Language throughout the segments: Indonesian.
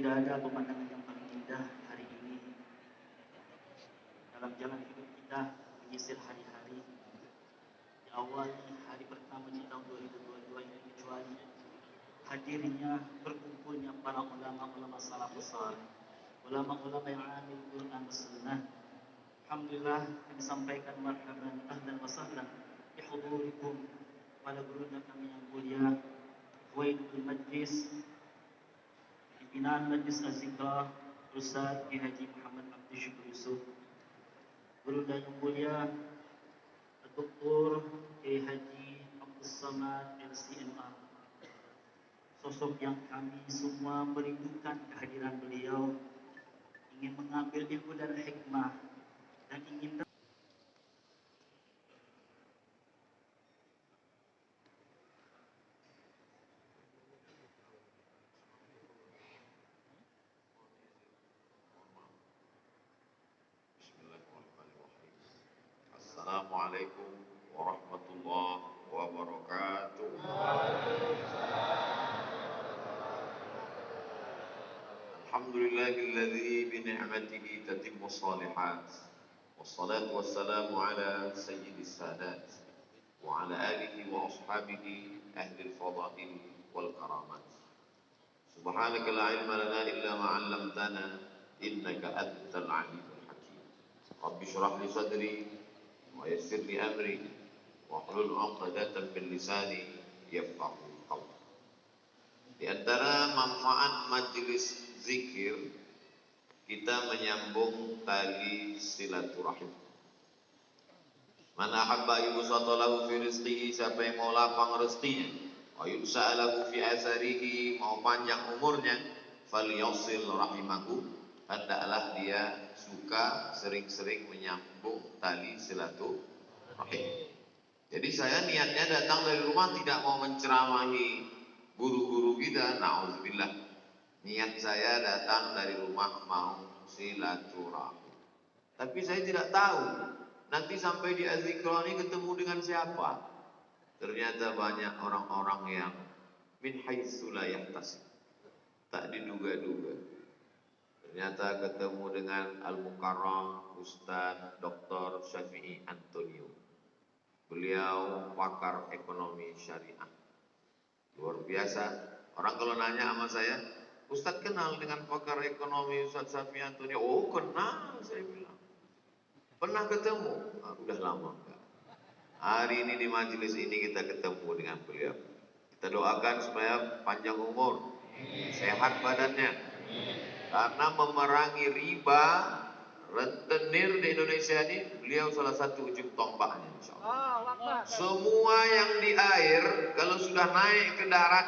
Tidak ada pemandangan yang paling indah hari ini dalam jalan hidup kita menyisir hari-hari. Diawali hari pertama di tahun 2022 ini kecuali hadirnya berkumpulnya para ulama-ulama salafus saleh, ulama-ulama yang amil Quran dan Sunnah. Alhamdulillah kami sampaikan marhaban ahlan wa sahlan bi hudurikum pada gurunya kami yang mulia Waidul Majlis pimpinan Majlis Az-Zikra Ustaz Ki Haji Muhammad Abdi Syukur Yusuf, guru dan yang mulia Dr. Ki Haji Abdul Samad LCMR, sosok yang kami semua merindukan kehadiran beliau, ingin mengambil ilmu dan hikmah dan ingin Assalamualaikum warahmatullahi wabarakatuh. Alhamdulillahilladzi bi ni'matihi tatimmu shalihat. Wassalatu wassalamu ala sayyidis sadat wa ala alihi wa ashabihi ahli al-fadail wal karamat. Subhanaka la ilma lana illa ma 'allamtana innaka antal alimul hakim. Rabbi shrah li sadri wa yassir li amri wa hlul 'uqdatam min lisani yafqahu qawli. Di antara manfaat majelis zikir, kita menyambung tali silaturahim. Man ahabba yusatalahu fi rizqihi, siapa yang mau lapang rezekinya, wa yusa'alahu fi asarihi, mau panjang umurnya, falyasil rahimahu, hendaklah dia suka sering-sering menyambung tali silaturahim. Jadi saya niatnya datang dari rumah tidak mau menceramahi guru-guru kita, na'udzubillah. Niat saya datang dari rumah mau silaturahim. Tapi saya tidak tahu nanti sampai di Az-Zikra ini ketemu dengan siapa. Ternyata banyak orang-orang yang min haitsu la yahtasib, tak diduga-duga. Ternyata ketemu dengan Al-Mukarram Ustaz Dr. Syafi'i Antonio. Beliau pakar ekonomi syariah. Luar biasa. Orang kalau nanya sama saya, Ustaz kenal dengan pakar ekonomi Ustaz Syafi'i Antonio? Oh kenal, saya bilang. Pernah ketemu? Ah, udah lama enggak. Hari ini di majelis ini kita ketemu dengan beliau. Kita doakan supaya panjang umur, sehat badannya. Karena memerangi riba, rentenir di Indonesia ini, beliau salah satu ujung tombaknya, insyaallah. Semua yang di air, kalau sudah naik ke darat,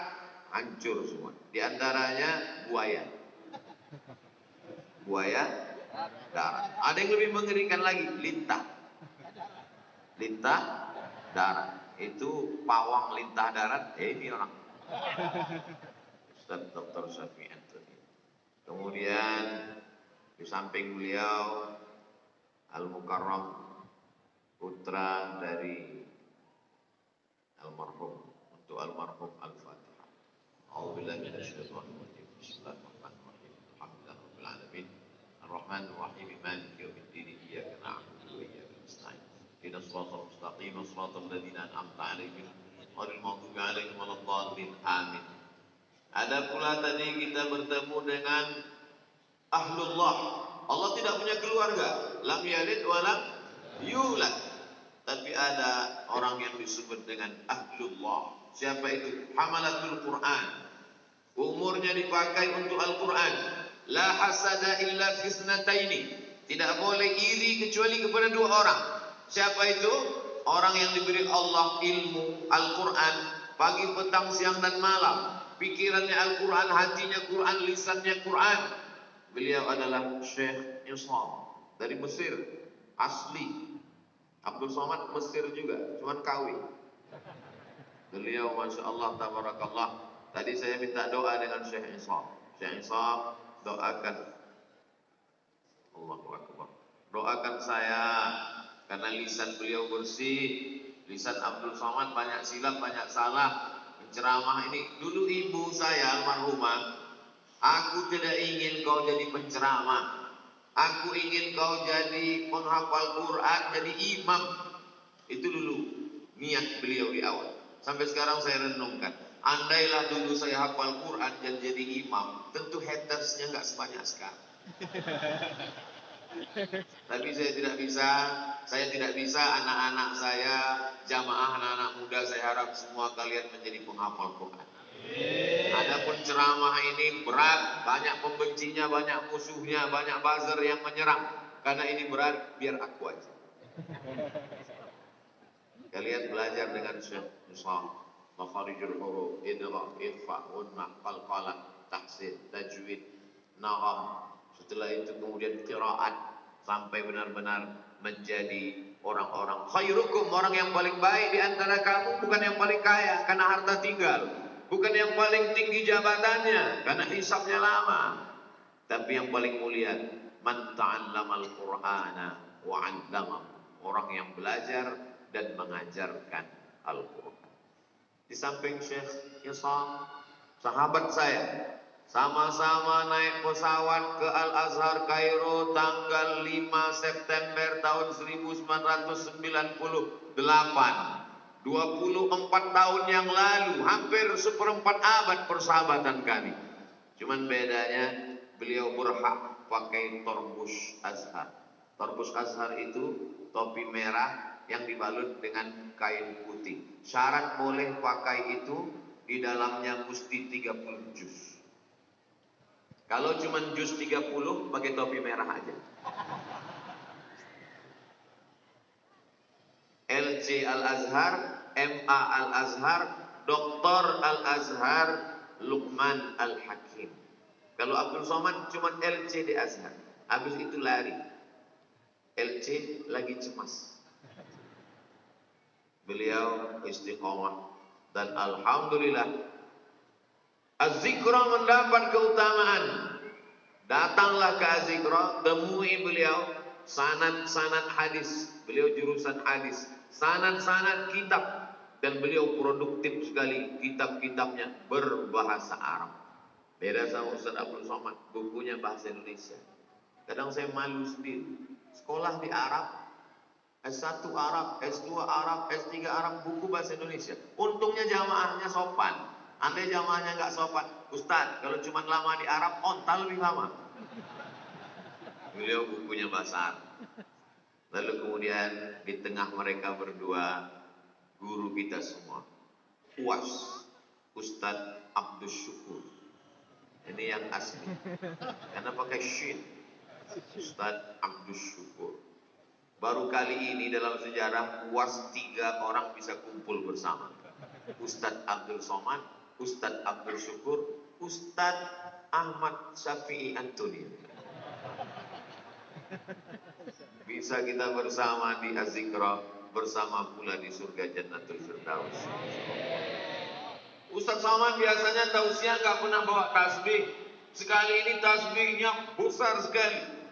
hancur semua. Di antaranya buaya. Buaya darat. Ada yang lebih mengerikan lagi, lintah. Lintah darat. Itu pawang lintah darat, ini orang. Ustaz Dr. Syafi'i Antonio. Kemudian di samping beliau Al-Mukarram, putra dari almarhum, untuk almarhum Al-Fatihah. A'udzubillahi minasyaitonir rajim. Bismillahirrahmanirrahim. Alhamdulillahirabbil alamin. Arrahmanir rahim. Maliki yaumiddin. Iyyaka na'budu wa iyyaka nasta'in. Ihdinas siratal mustaqim, siratal ladzina an'amta 'alaihim ghairil maghdubi 'alaihim waladdallin. Amin. Ada pula tadi kita bertemu dengan Ahlullah. Allah tidak punya keluarga, lam yalid wa lam yulad. Tapi ada orang yang disebut dengan Ahlullah. Siapa itu? Hamalatul Quran. Umurnya dipakai untuk Al-Quran. La hasada illa fisnataini. Tidak boleh iri kecuali kepada dua orang. Siapa itu? Orang yang diberi Allah ilmu Al-Quran pagi, petang, siang dan malam. Pikirannya Al-Quran, hatinya Quran, lisannya Quran. Beliau adalah Syekh Islam dari Mesir, asli. Abdul Somad Mesir juga, cuman kawin. Beliau Masya Allah, tabarakallah. Tadi saya minta doa dengan Syekh Islam. Syekh Islam, doakan. Allahu Akbar. Doakan saya, karena lisan beliau bersih. Lisan Abdul Somad banyak silap, banyak salah. Ceramah ini, dulu ibu saya almarhumah Aku tidak ingin kau jadi penceramah. Aku ingin kau jadi penghafal Quran, jadi imam. Itu dulu niat beliau di awal. Sampai sekarang saya renungkan. Andailah dulu saya hafal Quran dan jadi imam, tentu hatersnya nggak sebanyak sekarang. Tapi saya tidak bisa anak-anak saya, jamaah anak-anak muda, saya harap semua kalian menjadi penghafal Quran. Adapun ceramah ini berat, banyak pembencinya, banyak musuhnya, banyak buzzer yang menyerang. Karena ini berat, biar aku aja. Kalian belajar dengan Syekh Musa, makharijul huruf, idgham, ikhfa, gunnah, qalqalah, tahsin, tajwid, nagam. Setelah itu kemudian qiraat sampai benar-benar menjadi orang-orang khairukum, orang yang paling baik di antara kamu, bukan yang paling kaya karena harta tinggal, bukan yang paling tinggi jabatannya karena hisabnya lama, tapi yang paling mulia man ta'allamal Qur'ana wa 'allama, orang yang belajar dan mengajarkan Al-Quran. Di samping Syekh Isam, sahabat saya, sama-sama naik pesawat ke Al-Azhar Kairo tanggal 5 September tahun 1998. 24 tahun yang lalu, hampir seperempat abad persahabatan kami. Cuman bedanya beliau berhak pakai torbus Azhar. Torbus Azhar itu topi merah yang dibalut dengan kain putih. Syarat boleh pakai itu di dalamnya mesti 30 juz. Kalau cuma juz 30 pakai topi merah aja. LC Al-Azhar, MA Al-Azhar, Dr. Al-Azhar, Luqman Al-Hakim. Kalau Abdul Somad cuma LC di Azhar. Habis itu lari. LC lagi cemas. Beliau istiqomah dan alhamdulillah Az-Zikra mendapat keutamaan. Datanglah ke Az-Zikra, temui beliau sanad-sanad hadis. Beliau jurusan hadis, sanad-sanad kitab, dan beliau produktif sekali, kitab-kitabnya berbahasa Arab. Beda sama Ustaz Abdul Somad, bukunya bahasa Indonesia. Kadang saya malu sendiri. Sekolah di Arab, S1 Arab, S2 Arab, S3 Arab, buku bahasa Indonesia. Untungnya jamaahnya sopan. Andai jamaahnya nggak sopan, Ustaz, kalau cuma lama di Arab, ontal lebih lama. Beliau bukunya bahasa Arab. Lalu kemudian di tengah mereka berdua, guru kita semua, UAS, Ustaz Abdus Syukur. Ini yang asli, karena pakai shin, Ustaz Abdus Syukur. Baru kali ini dalam sejarah UAS 3 orang bisa kumpul bersama. Ustadz Abdul Somad, Ustadz Abdul Syukur, Ustadz Ahmad Syafi'i Antoni. Bisa kita bersama di Az-Zikra, bersama pula di surga Jannatul Firdaus. Ustadz Somad biasanya tausiah nggak pernah bawa tasbih. Sekali ini tasbihnya besar sekali.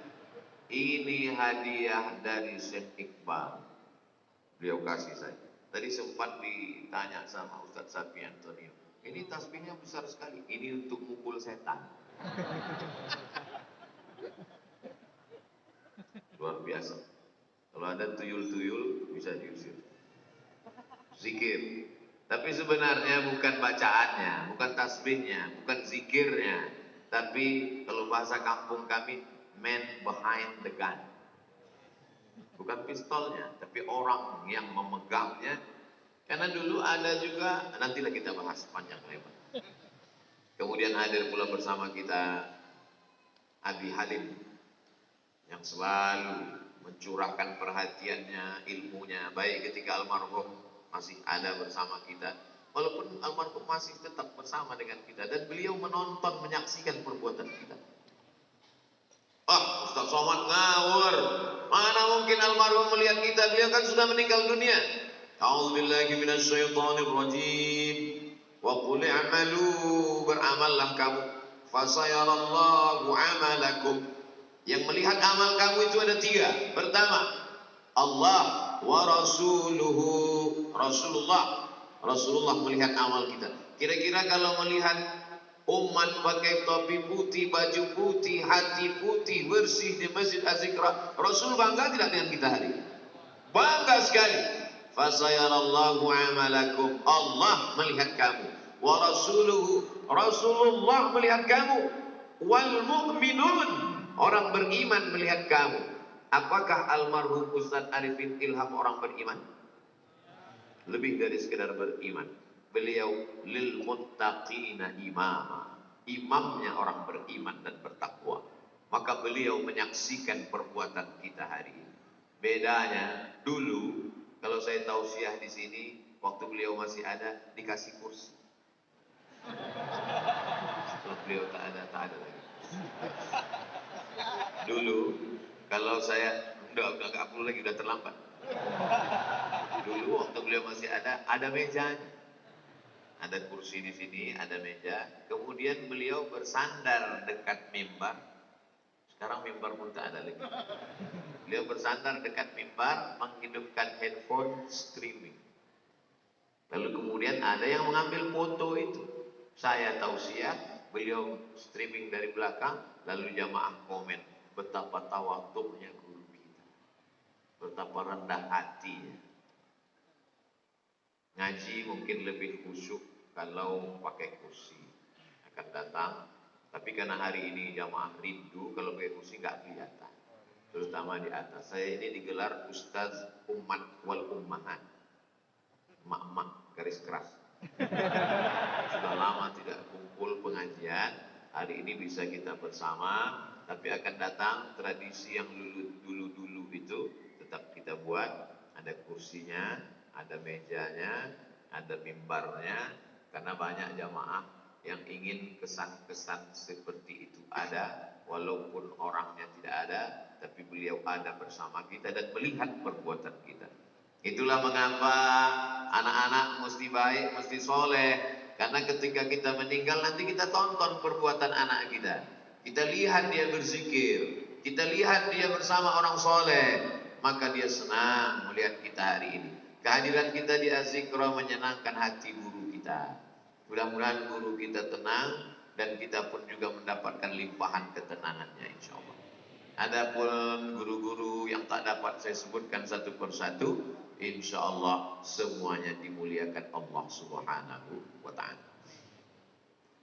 Ini hadiah dari Syekh Iqbal. Beliau kasih saya. Tadi sempat ditanya sama Ustadz Syafi'i Antonio. Ini tasbihnya besar sekali. Ini untuk mukul setan. Luar biasa. Kalau ada tuyul-tuyul bisa diusir. Zikir. Tapi sebenarnya bukan bacaannya, bukan tasbihnya, bukan zikirnya. Tapi kalau bahasa kampung kami, man behind the gun. Bukan pistolnya, tapi orang yang memegangnya. Karena dulu ada juga, nantilah kita bahas panjang lebar. Kemudian hadir pula bersama kita Abi Halim, yang selalu mencurahkan perhatiannya, ilmunya, baik ketika almarhum masih ada bersama kita, walaupun almarhum masih tetap bersama dengan kita, dan beliau menonton, menyaksikan perbuatan kita. Ustaz Somad ngawur. Mana mungkin almarhum melihat kita? Beliau kan sudah meninggal dunia. A'udzubillahi minasyaitonirrajim. Wa qul i'malu, beramallah kamu. Fasayarallahu amalakum. Yang melihat amal kamu itu ada 3. Pertama, Allah wa rasuluhu. Rasulullah melihat amal kita. Kira-kira kalau melihat Umat pakai topi putih, baju putih, hati putih, bersih di Masjid Az-Zikra. Rasul bangga tidak dengan kita hari ini? Bangga sekali. Fasayarallahu amalakum. Allah melihat kamu. Wa rasuluhu. Rasulullah melihat kamu. Wal mu'minun. Orang beriman melihat kamu. Apakah almarhum Ustaz Arifin Ilham orang beriman? Lebih dari sekedar beriman. Beliau lil muttaqina imama. Imamnya orang beriman dan bertakwa. Maka beliau menyaksikan perbuatan kita hari ini. Bedanya dulu kalau saya tausiah di sini waktu beliau masih ada dikasih kursi. Kalau beliau tak ada lagi. Dulu kalau saya udah gak perlu lagi, udah terlambat. Dulu waktu beliau masih ada mejanya. Ada kursi di sini, ada meja. Kemudian beliau bersandar dekat mimbar. Sekarang mimbar pun tak ada lagi. Beliau bersandar dekat mimbar, menghidupkan handphone streaming. Lalu kemudian ada yang mengambil foto itu. Saya tausiah, beliau streaming dari belakang, lalu jamaah komen betapa tawadhu'nya guru kita. Betapa rendah hatinya. Ngaji mungkin lebih khusyuk kalau pakai kursi. Akan datang, tapi karena hari ini jamaah rindu, kalau pakai kursi nggak kelihatan. Terutama di atas. Saya ini digelar Ustaz Umat wal Ummahat. Mak-mak garis keras. Sudah lama tidak kumpul pengajian. Hari ini bisa kita bersama. Tapi akan datang tradisi yang dulu-dulu itu tetap kita buat. Ada kursinya, ada mejanya, ada mimbarnya. Karena banyak jamaah yang ingin kesan-kesan seperti itu ada. Walaupun orangnya tidak ada, tapi beliau ada bersama kita dan melihat perbuatan kita. Itulah mengapa anak-anak mesti baik, mesti soleh. Karena ketika kita meninggal nanti kita tonton perbuatan anak kita. Kita lihat dia berzikir, kita lihat dia bersama orang soleh, maka dia senang melihat kita hari ini. Kehadiran kita di Az-Zikra menyenangkan hati guru kita. Mudah-mudahan guru kita tenang dan kita pun juga mendapatkan limpahan ketenangannya insya Allah. Adapun guru-guru yang tak dapat saya sebutkan satu persatu, insya Allah semuanya dimuliakan Allah Subhanahu wa ta'ala.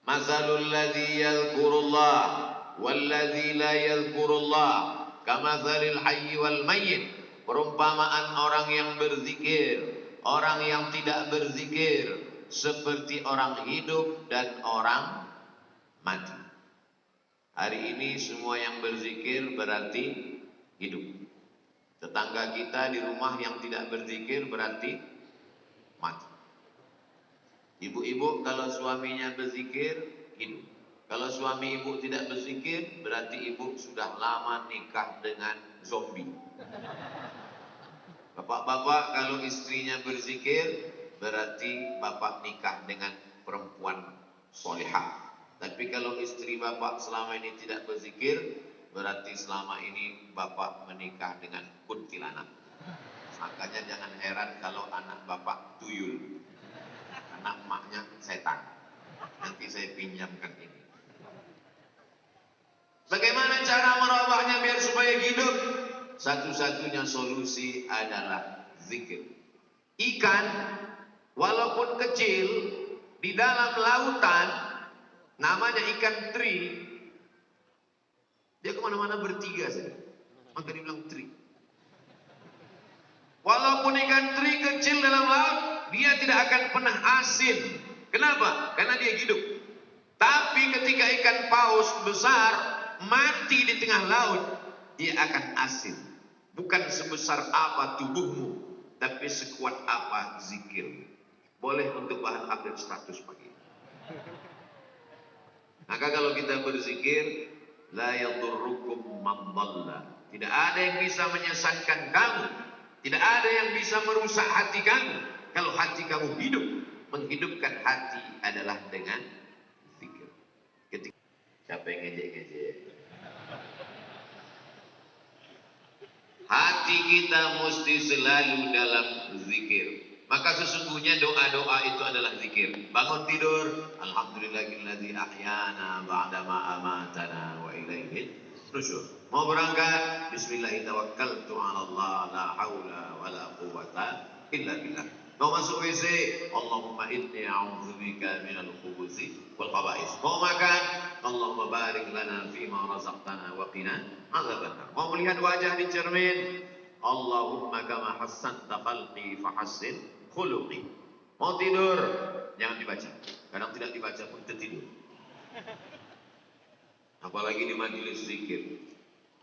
Mazalul ladzi yadhkurullah wal ladzi la yadhkurullah kamazalil hayy wal mayyit. Perumpamaan orang yang berzikir, orang yang tidak berzikir, seperti orang hidup dan orang mati. Hari ini semua yang berzikir berarti hidup. Tetangga kita di rumah yang tidak berzikir berarti mati. Ibu-ibu kalau suaminya berzikir, hidup. Kalau suami ibu tidak berzikir, berarti ibu sudah lama nikah dengan zombie. Bapak-bapak kalau istrinya berzikir, berarti bapak nikah dengan perempuan solihah. Tapi kalau istri bapak selama ini tidak berzikir, berarti selama ini bapak menikah dengan kuntilanak. Makanya jangan heran kalau anak bapak tuyul. Anak emaknya setan. Nanti saya pinjamkan ini. Bagaimana cara merubahnya biar supaya hidup? Satu-satunya solusi adalah zikir. Ikan walaupun kecil di dalam lautan, namanya ikan teri, dia kemana-mana bertiga saja. Maka dibilang teri. Walaupun ikan teri kecil dalam laut, dia tidak akan pernah asin. Kenapa? Karena dia hidup. Tapi ketika ikan paus besar mati di tengah laut, dia akan asin. Bukan sebesar apa tubuhmu, tapi sekuat apa zikir. Boleh untuk bahan update 100 pagi. Maka kalau kita berzikir, la yadurrukum man dhalla. Tidak ada yang bisa menyesatkan kamu. Tidak ada yang bisa merusak hati kamu. Kalau hati kamu hidup, menghidupkan hati adalah dengan zikir. Ketika siapa yang ngejek-ngejek? Hati kita mesti selalu dalam zikir. Maka sesungguhnya doa-doa itu adalah zikir. Bangun tidur, alhamdulillahilladzi ahyana ba'dama amatana wa ilaihi nusyur. Mau berangkat, bismillahirrahmanirrahim, 'ala Allah, la haula wala quwwata illa billah. Mau masuk WC, Allahumma inni a'udzubika minal khubuthi wal khaba'is. Mau makan, Allahumma barik lana fima razaqtana wa qina adzabannar. Mau melihat wajah di cermin, Allahumma kama hassanta khalqi fahassin khuluqi. Mau tidur, jangan dibaca. Kadang tidak dibaca pun tertidur. Apalagi di majelis zikir.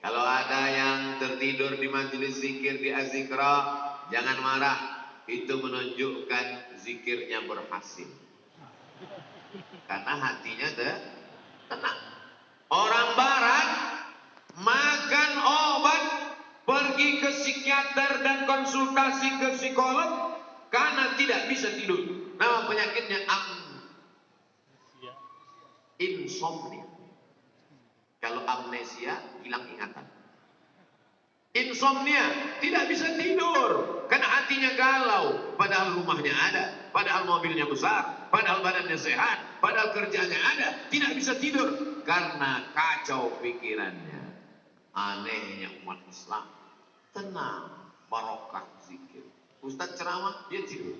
Kalau ada yang tertidur di majelis zikir di azikra, jangan marah. Itu menunjukkan zikirnya berhasil. Karena hatinya tenang. Orang barat makan obat, pergi ke psikiater dan konsultasi ke psikolog karena tidak bisa tidur. Nama penyakitnya insomnia. Kalau amnesia, hilang ingatan. Insomnia, tidak bisa tidur karena hatinya galau, padahal rumahnya ada, padahal mobilnya besar, padahal badannya sehat, padahal kerjanya ada, tidak bisa tidur karena kacau pikirannya. Anehnya umat Islam, tenang, barokah zikir. Ustaz ceramah, dia tidur.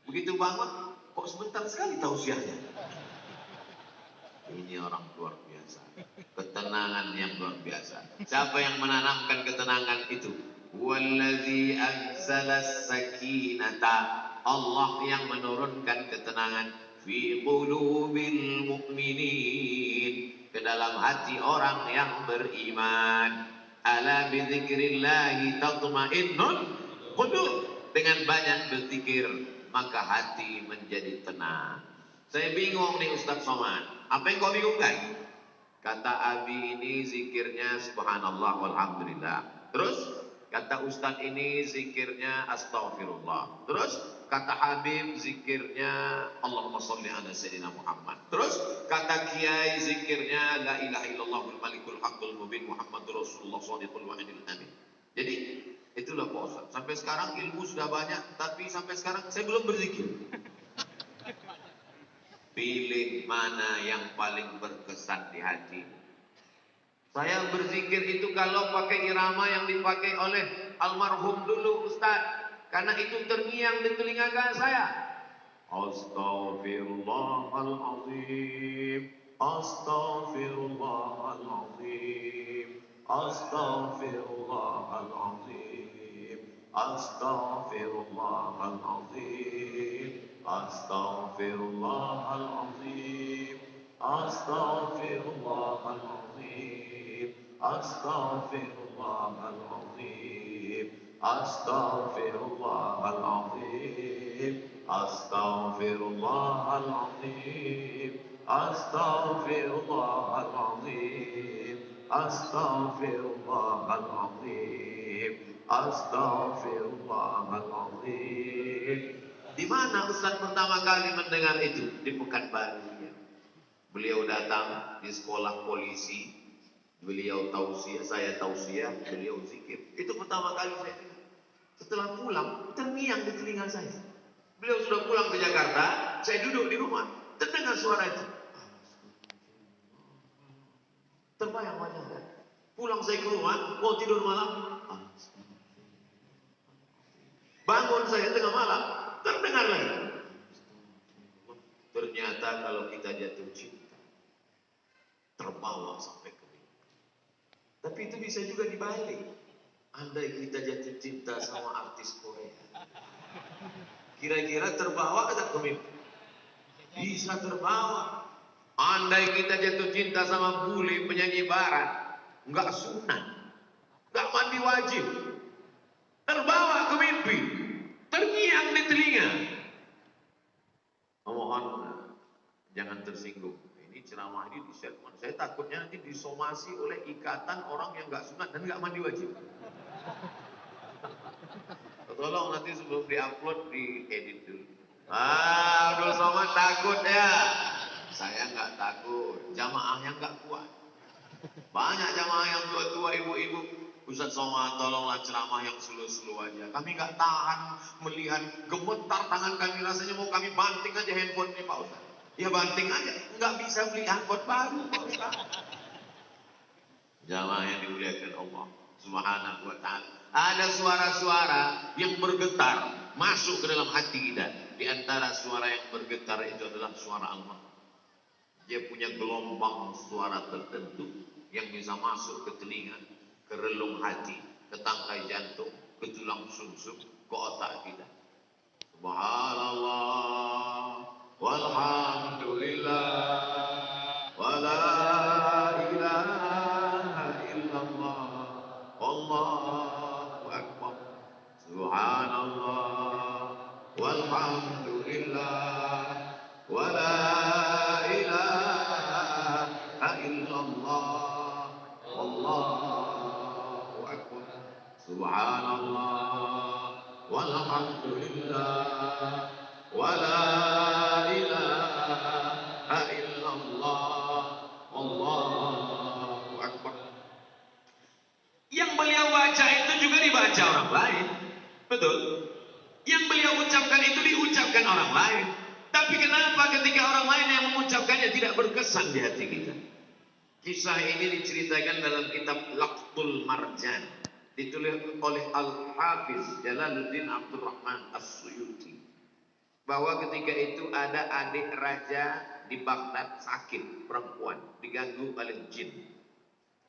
Begitu bangun, kok sebentar sekali tausiahnya. Ini orang luar biasa. Ketenangan yang luar biasa. Siapa yang menanamkan ketenangan itu? Wallazi anzalas sakinata. Allah yang menurunkan ketenangan fi qulubil mu'minin, ke dalam hati orang yang beriman. Ala bi dzikrillahi tatma'innul qulub. Dengan banyak berzikir, maka hati menjadi tenang. Saya bingung nih Ustaz Somad. Apa yang kau bingungkan? Kata Abi ini zikirnya subhanallah walhamdulillah. Terus kata Ustaz ini zikirnya astaghfirullah. Terus kata Habib zikirnya Allahumma sholli ala sayyidina Muhammad. Terus kata Kiai zikirnya la ilaha illallahul malikul haqqul mubin Muhammadur Rasulullah shadiqul wa'idil amin. Jadi itulah Pak Ustaz. Sampai sekarang ilmu sudah banyak, tapi sampai sekarang saya belum berzikir. Pilih mana yang paling berkesan di hati. Saya berzikir itu kalau pakai irama yang dipakai oleh almarhum dulu Ustaz. Karena itu terngiang di telinga saya. Astaghfirullahaladzim, astaghfirullahaladzim, astaghfirullahaladzim, astaghfirullahaladzim. Astaghfirullahaladzim, astaghfirullahaladzim, astaghfirullahaladzim, astaghfirullahaladzim, astaghfirullahaladzim, astaghfirullahaladzim, astaghfirullahaladzim, astaghfirullahaladzim. Di mana Ustaz pertama kali mendengar itu? Di Pekanbaru. Beliau datang di sekolah polisi, beliau tausiah, saya tausiah, beliau zikir. Itu pertama kali saya dengar. Setelah pulang, terngiang di telinga saya. Beliau sudah pulang ke Jakarta, saya duduk di rumah, terdengar suara itu. Terbayang wajahnya. Pulang saya ke rumah, mau tidur malam. Bangun saya tengah malam, terdengar lagi. Ternyata kalau kita jatuh cinta, terbawa sampai ke mimpi. Tapi itu bisa juga dibalik. Andai kita jatuh cinta sama artis Korea, kira-kira terbawa atau ke mimpi? Bisa terbawa. Andai kita jatuh cinta sama bule penyanyi barat, nggak sunat, nggak mandi wajib, terbawa ke mimpi, terngiang di telinga. Mohon jangan tersinggung. Ini ceramah ini di-share. Saya takutnya nanti disomasi oleh ikatan orang yang nggak sunat dan nggak mandi wajib. Tolong nanti sebelum diupload diedit dulu. Abdul Somad takut ya? Saya nggak takut. Jamaahnya nggak kuat. Banyak jamaah yang tua-tua, ibu-ibu Ustaz Somad, tolonglah ceramah yang slow-slow aja. Kami nggak tahan melihat gemetar tangan kami, rasanya mau kami banting aja handphonenya Pak Ustaz. Ya banting aja, nggak bisa beli handphone baru Pak Ustaz. Jamaah yang dimuliakan Allah Subhanahu wa ta'ala. Ada suara-suara yang bergetar masuk ke dalam hati kita. Di antara suara yang bergetar itu adalah suara Allah. Dia punya gelombang suara tertentu yang bisa masuk ke telinga, ke relung hati, ke tangkai jantung, ke tulang sumsum, ke otak kita. Subhanallah walhamdulillah wala ilaha illallah wallahu akbar. Subhanallah walhamdulillah wala ilaha illallah wallahu akbar. Subhanallah walhamdulillah wala ilaha illallah wallahu akbar. Yang beliau baca itu juga dibaca orang lain. Betul. Yang beliau ucapkan itu diucapkan orang lain. Tapi kenapa ketika orang lain yang mengucapkannya tidak berkesan di hati kita? Kisah ini diceritakan dalam kitab Laqtul Marjan, ditulis oleh Al-Hafiz Jalaluddin Abdul Rahman As-Suyuti. Bahwa ketika itu ada adik raja di Baghdad sakit, perempuan, diganggu oleh jin.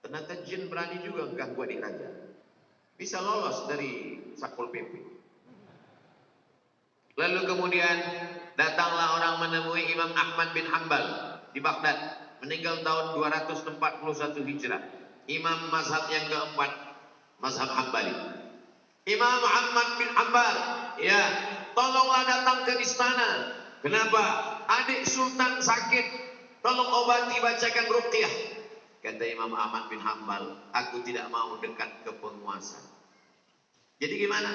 Ternyata jin berani juga ganggu adik raja. Bisa lolos dari Satpol PP. Lalu kemudian datanglah orang menemui Imam Ahmad bin Hanbal di Baghdad, meninggal tahun 241 Hijrah. Imam mazhab yang keempat, mazhab Hambali. Imam Ahmad bin Hanbal, ya, tolonglah datang ke istana. Kenapa? Adik sultan sakit, tolong obati, bacakan ruqyah. Kata Imam Ahmad bin Hanbal, aku tidak mau dekat ke penguasa. Jadi gimana?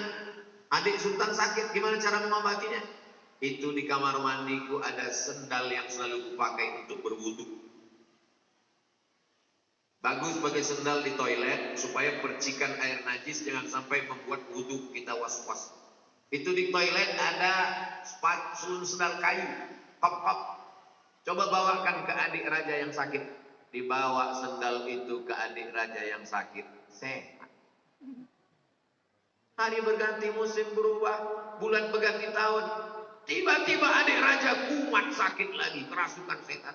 Adik sultan sakit, gimana cara mengobatinya? Itu di kamar mandiku ada sendal yang selalu kupakai untuk berwudu. Bagus sebagai sendal di toilet supaya percikan air najis jangan sampai membuat wudu kita was-was. Itu di toilet ada sendal kayu, kop-kop. Coba bawakan ke adik raja yang sakit. Dibawa sendal itu ke adik raja yang sakit, sehat. Hari berganti, musim berubah, bulan berganti tahun. Tiba-tiba adik raja kumat sakit lagi, kerasukan setan.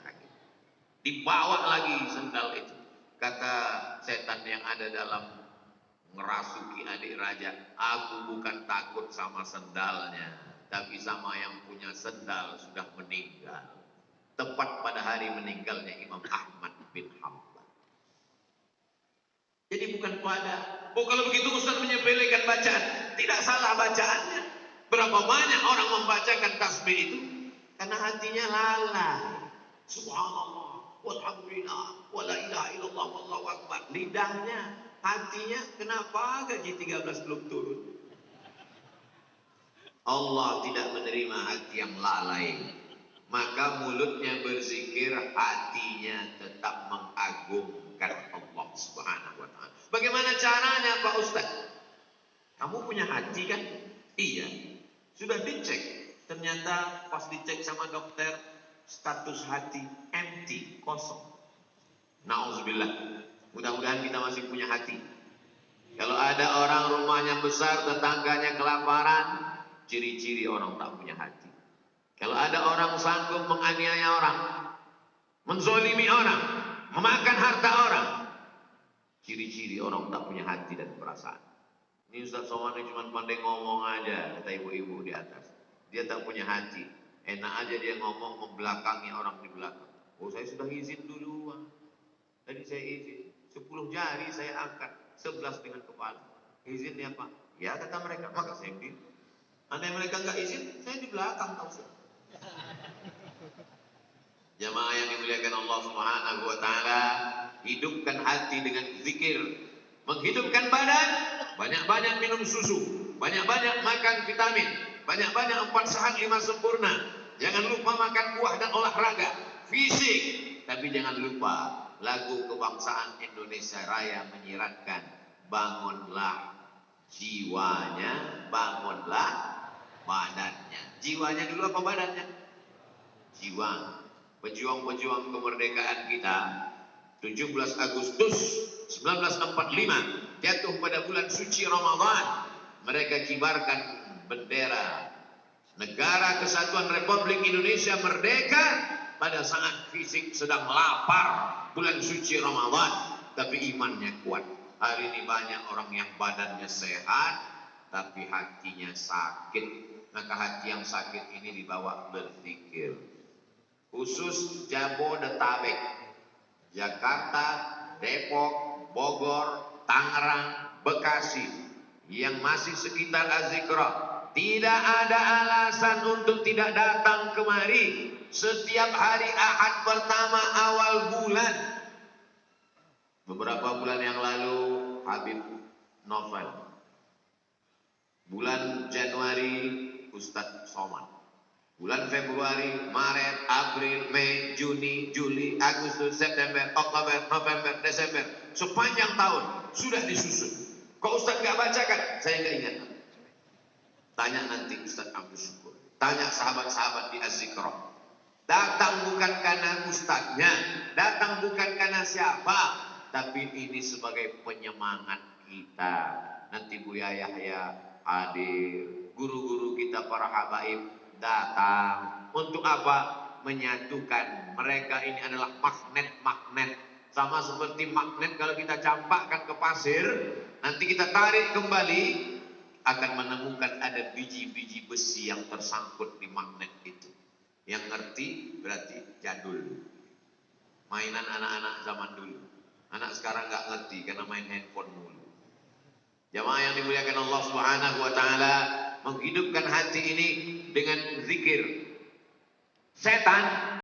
Sakit. Dibawa lagi sendal itu. Kata setan yang ada dalam ngerasuki adik raja, aku bukan takut sama sendalnya, tapi sama yang punya sendal sudah meninggal. Tepat pada hari meninggalnya Imam Ahmad bin Hanbal. Jadi bukan pada, oh kalau begitu Ustaz menyepelekan bacaan. Tidak salah bacaannya. Berapa banyak orang membacakan tasbih itu karena hatinya lalai. Subhanallah, walhamdulillah, wala ilaha illallah, wallahu akbar. Lidahnya, hatinya, kenapa gaji 13 belum turun? Allah tidak menerima hati yang lalai. Maka mulutnya berzikir, hatinya tetap mengagungkan Allah Subhanahu wa ta'ala. Bagaimana caranya Pak Ustaz? Kamu punya hati kan? Iya. Sudah dicek. Ternyata pas dicek sama dokter, status hati empty, kosong. Nauzubillah. Mudah-mudahan kita masih punya hati. Kalau ada orang rumahnya besar, tetangganya kelaparan, ciri-ciri orang tak punya hati. Kalau ada orang sanggup menganiaya orang, menzolimi orang, memakan harta orang, ciri-ciri orang tak punya hati dan perasaan. Ini Ustaz Somad cuma pandai ngomong aja, kata ibu-ibu di atas. Dia tak punya hati. Enak aja dia ngomong membelakangi orang di belakang. Oh, saya sudah izin duluan. Tadi saya izin. 10 jari saya angkat, 11 dengan kepala. Izin ya Pak? Ya kata mereka. Maka saya izin. Andai mereka nggak izin, saya di belakang tahu sih. Jamaah yang dimuliakan Allah Subhanahu wa ta'ala, hidupkan hati dengan zikir. Menghidupkan badan, banyak-banyak minum susu, banyak-banyak makan vitamin, banyak-banyak 4 sehat 5 sempurna. Jangan lupa makan buah dan olahraga fisik, tapi jangan lupa lagu kebangsaan Indonesia Raya menyiratkan, bangunlah jiwanya, bangunlah badannya. Jiwanya dulu apa badannya? Jiwa. Pejuang-pejuang kemerdekaan kita 17 Agustus 1945 jatuh pada bulan suci Ramadan. Mereka kibarkan bendera Negara Kesatuan Republik Indonesia merdeka pada saat fisik sedang lapar bulan suci Ramadan, tapi imannya kuat. Hari ini banyak orang yang badannya sehat tapi hatinya sakit. Maka hati yang sakit ini dibawa berzikir. Khusus Jabodetabek, Jakarta, Depok, Bogor, Tangerang, Bekasi yang masih sekitar Azikra, tidak ada alasan untuk tidak datang kemari setiap hari Ahad pertama awal bulan. Beberapa bulan yang lalu Habib Novel, bulan Januari Ustadz Somad, bulan Februari, Maret, April, Mei, Juni, Juli, Agustus, September, Oktober, November, Desember, sepanjang tahun sudah disusun. Kok Ustadz nggak bacakan? Saya nggak ingat. Tanya nanti Ustadz Abdul Syukur, tanya sahabat-sahabat di Az-Zikra. Datang bukan karena ustadznya, datang bukan karena siapa, tapi ini sebagai penyemangat kita. Nanti Buya Yahya hadir, guru-guru kita para habaib datang. Untuk apa? Menyatukan. Mereka ini adalah magnet-magnet. Sama seperti magnet kalau kita campakkan ke pasir, nanti kita tarik kembali, akan menemukan ada biji-biji besi yang tersangkut di magnet itu. Yang ngerti berarti jadul. Mainan anak-anak zaman dulu. Anak sekarang nggak ngerti karena main handphone mulu. Jamaah yang dimuliakan Allah Subhanahu wa taala, menghidupkan hati ini dengan zikir. Setan